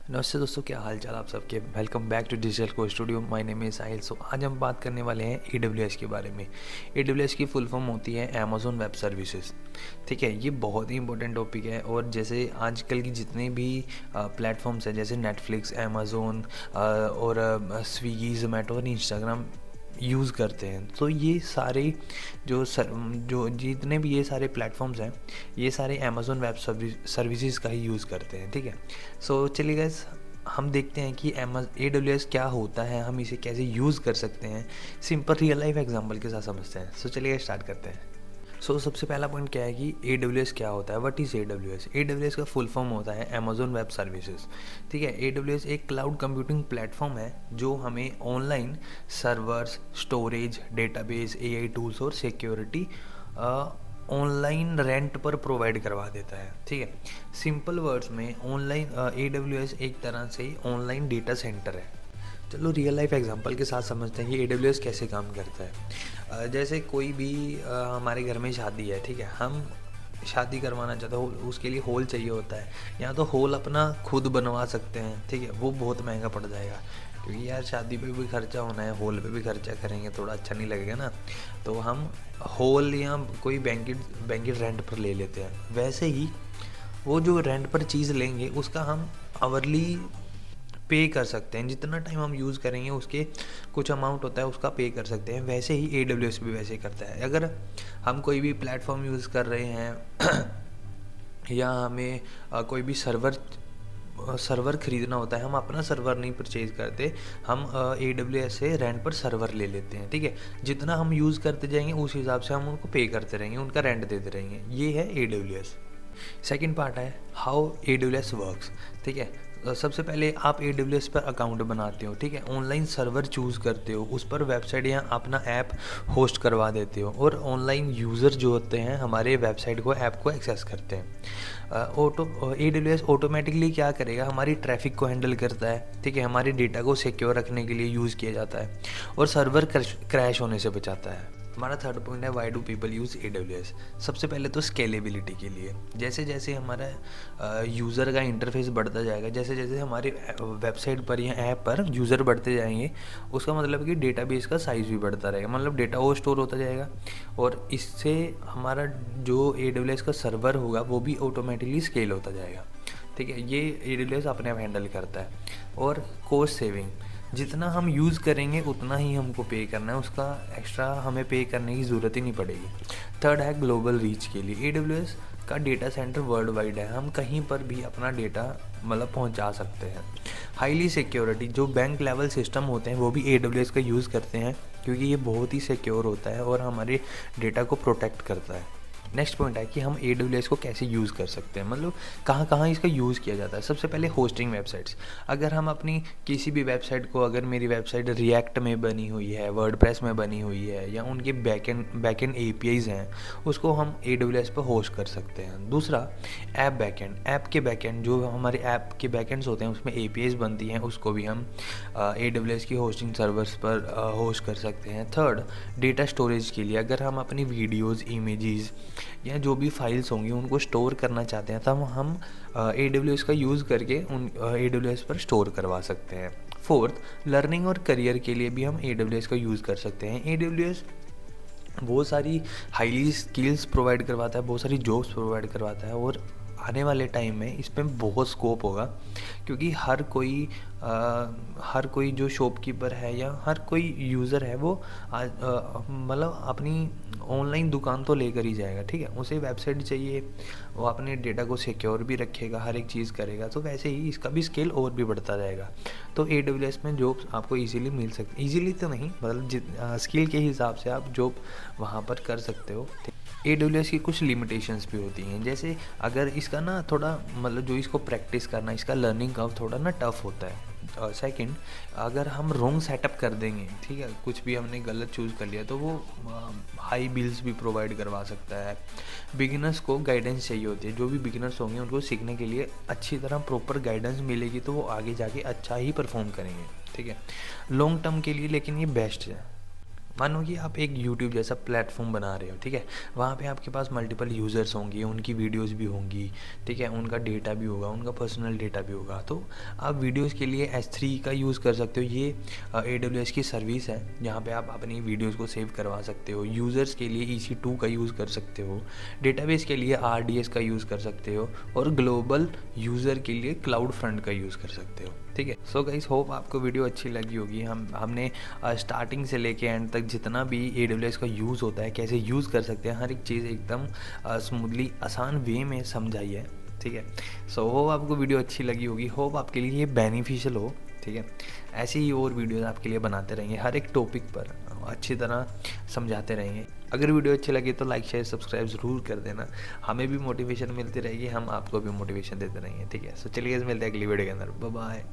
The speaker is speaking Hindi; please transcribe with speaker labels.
Speaker 1: नमस्ते दोस्तों, क्या हाल चाल आप सबके। वेलकम बैक टू डिजिटल को स्टूडियो। माय नेम इज़ साहिल। सो आज हम बात करने वाले हैं AWS के बारे में। AWS की फुल फॉर्म होती है अमेज़ॉन वेब सर्विसेज। ठीक है, ये बहुत ही इंपॉर्टेंट टॉपिक है। और जैसे आजकल की जितने भी प्लेटफॉर्म्स हैं जैसे नेटफ्लिक्स, अमेज़ॉन और स्विगी, जोमेटो और इंस्टाग्राम यूज़ करते हैं, तो ये सारे जो जितने भी ये सारे प्लेटफॉर्म्स हैं, ये सारे अमेज़ॉन वेब सर्विसेज का ही यूज़ करते हैं। ठीक है, सो चलिए गाइस, हम देखते हैं कि AWS क्या होता है, हम इसे कैसे यूज़ कर सकते हैं। सिंपल रियल लाइफ एग्जांपल के साथ समझते हैं। सो चलिए स्टार्ट करते हैं। सबसे पहला पॉइंट क्या है कि AWS क्या होता है। What is AWS? AWS का फुल फॉर्म होता है अमेज़ॉन वेब सर्विसेज। ठीक है, AWS एक क्लाउड कंप्यूटिंग प्लेटफॉर्म है जो हमें online servers, storage, database, AI tools और सिक्योरिटी ऑनलाइन रेंट पर प्रोवाइड करवा देता है। ठीक है, सिंपल वर्ड्स में ऑनलाइन AWS एक तरह से ऑनलाइन डेटा सेंटर है। चलो रियल लाइफ एग्जांपल के साथ समझते हैं कि AWS कैसे काम करता है। जैसे कोई भी हमारे घर में शादी है, ठीक है, हम शादी करवाना चाहते हो, उसके लिए हॉल चाहिए होता है। या तो हॉल अपना खुद बनवा सकते हैं, ठीक है, वो बहुत महंगा पड़ जाएगा क्योंकि यार शादी पे भी खर्चा होना है, हॉल पे भी खर्चा करेंगे, थोड़ा अच्छा नहीं लगेगा ना। तो हम हॉल या कोई बैंकेट रेंट पर ले लेते हैं। वैसे ही वो जो रेंट पर चीज़ लेंगे उसका हम आवरली पे कर सकते हैं। जितना टाइम हम यूज़ करेंगे उसके कुछ अमाउंट होता है, उसका पे कर सकते हैं। वैसे ही AWS भी वैसे करता है। अगर हम कोई भी प्लेटफॉर्म यूज़ कर रहे हैं या हमें कोई भी सर्वर ख़रीदना होता है, हम अपना सर्वर नहीं परचेज करते, हम AWS से रेंट पर सर्वर ले लेते हैं। ठीक है, जितना हम यूज़ करते जाएंगे उस हिसाब से हम उनको पे करते रहेंगे, उनका रेंट देते रहेंगे। ये है AWS। सेकंड पार्ट है हाउ AWS वर्क्स। ठीक है, सबसे पहले आप AWS पर अकाउंट बनाते हो। ठीक है, ऑनलाइन सर्वर चूज़ करते हो, उस पर वेबसाइट या अपना ऐप होस्ट करवा देते हो और ऑनलाइन यूज़र जो होते हैं हमारे वेबसाइट को, ऐप को एक्सेस करते हैं। AWS ऑटोमेटिकली क्या करेगा, हमारी ट्रैफिक को हैंडल करता है। ठीक है, हमारे डेटा को सिक्योर रखने के लिए यूज़ किया जाता है और सर्वर क्रैश होने से बचाता है। हमारा थर्ड पॉइंट है why do people use AWS। सबसे पहले तो स्केलेबिलिटी के लिए। जैसे जैसे हमारा यूज़र का इंटरफेस बढ़ता जाएगा, जैसे जैसे हमारे वेबसाइट पर या ऐप पर यूज़र बढ़ते जाएंगे, उसका मतलब कि डेटाबेस का साइज़ भी बढ़ता रहेगा, मतलब डेटा और स्टोर होता जाएगा। और इससे हमारा जो AWS का सर्वर होगा वो भी ऑटोमेटिकली स्केल होता जाएगा। ठीक है, ये AWS अपने आप हैंडल करता है। और कॉस्ट सेविंग, जितना हम यूज़ करेंगे उतना ही हमको पे करना है, उसका एक्स्ट्रा हमें पे करने की ज़रूरत ही नहीं पड़ेगी। थर्ड है ग्लोबल रीच के लिए। AWS का डेटा सेंटर वर्ल्ड वाइड है, हम कहीं पर भी अपना डेटा मतलब पहुंचा सकते हैं। हाईली सिक्योरिटी, जो बैंक लेवल सिस्टम होते हैं वो भी AWS का यूज़ करते हैं क्योंकि ये बहुत ही सिक्योर होता है और हमारे डेटा को प्रोटेक्ट करता है। नेक्स्ट पॉइंट है कि हम AWS को कैसे यूज़ कर सकते हैं, मतलब कहाँ कहाँ इसका यूज़ किया जाता है। सबसे पहले होस्टिंग वेबसाइट्स। अगर हम अपनी किसी भी वेबसाइट को, अगर मेरी वेबसाइट रिएक्ट में बनी हुई है, वर्डप्रेस में बनी हुई है या उनके बैकएंड APIs हैं, उसको हम AWS पर होस्ट कर सकते हैं। दूसरा, ऐप बैकएंड। ऐप के बैकएंड, जो हमारे ऐप के बैकएंड्स होते हैं उसमें APIs बनती हैं, उसको भी हम AWS की होस्टिंग सर्वर्स पर होस्ट कर सकते हैं। थर्ड, डेटा स्टोरेज के लिए। अगर हम अपनी वीडियोज़, इमेजेस या जो भी फाइल्स होंगी उनको स्टोर करना चाहते हैं तब हम AWS का यूज़ करके उन AWS पर स्टोर करवा सकते हैं। फोर्थ, लर्निंग और करियर के लिए भी हम AWS का यूज़ कर सकते हैं। AWS बहुत सारी हाईली स्किल्स प्रोवाइड करवाता है, बहुत सारी जॉब्स प्रोवाइड करवाता है और आने वाले टाइम में इस पर बहुत स्कोप होगा क्योंकि हर कोई जो शॉपकीपर है या हर कोई यूज़र है वो मतलब अपनी ऑनलाइन दुकान तो लेकर ही जाएगा। ठीक है, उसे वेबसाइट चाहिए, वो अपने डेटा को सिक्योर भी रखेगा, हर एक चीज़ करेगा, तो वैसे ही इसका भी स्केल और भी बढ़ता जाएगा। तो AWS में जॉब्स आपको इजीली मिल सकती, इजीली तो नहीं, मतलब स्किल के हिसाब से आप जॉब वहाँ पर कर सकते हो। AWS की कुछ लिमिटेशंस भी होती हैं, जैसे अगर इसका ना थोड़ा मतलब जो इसको प्रैक्टिस करना, इसका लर्निंग कर्व थोड़ा ना टफ होता है। सेकंड, अगर हम रॉन्ग सेटअप कर देंगे, ठीक है, कुछ भी हमने गलत चूज़ कर लिया तो वो हाई बिल्स भी प्रोवाइड करवा सकता है। बिगिनर्स को गाइडेंस चाहिए होती है, जो भी बिगिनर्स होंगे उनको सीखने के लिए अच्छी तरह प्रॉपर गाइडेंस मिलेगी तो वो आगे जाके अच्छा ही परफॉर्म करेंगे। ठीक है, लॉन्ग टर्म के लिए लेकिन ये बेस्ट है। मानो कि आप एक यूट्यूब जैसा प्लेटफॉर्म बना रहे हो, ठीक है। वहाँ पे आपके पास मल्टीपल यूज़र्स होंगे, उनकी वीडियोस भी होंगी, ठीक है, उनका डेटा भी होगा, उनका पर्सनल डेटा भी होगा। तो आप वीडियोस के लिए S3 का यूज़ कर सकते हो। ये AWS की सर्विस है जहाँ पे आप अपनी वीडियोस को सेव करवा सकते हो। यूज़र्स के लिए EC2 का यूज़ कर सकते हो, डेटाबेस के लिए RDS का यूज़ कर सकते हो, और ग्लोबल यूज़र के लिए क्लाउड फ्रंट का यूज़ कर सकते हो, ठीक है। सो गाइस, होप आपको वीडियो अच्छी लगी होगी। हमने स्टार्टिंग से लेके एंड तक जितना भी AWS का यूज़ होता है, कैसे यूज़ कर सकते हैं, हर एक चीज़ एकदम स्मूथली आसान वे में समझाई है, ठीक है। सो होप आपको वीडियो अच्छी लगी होगी, होप आपके लिए ये बेनिफिशियल हो, ठीक है। ऐसी ही और वीडियोस आपके लिए बनाते रहेंगे, हर एक टॉपिक पर अच्छी तरह समझाते रहेंगे। अगर वीडियो अच्छी लगी तो लाइक शेयर सब्सक्राइब ज़रूर कर देना, हमें भी मोटिवेशन मिलती रहेगी, हम आपको भी मोटिवेशन देते रहेंगे, ठीक है। सो चलिए मिलते हैं अगली वीडियो के अंदर, बाय बाय।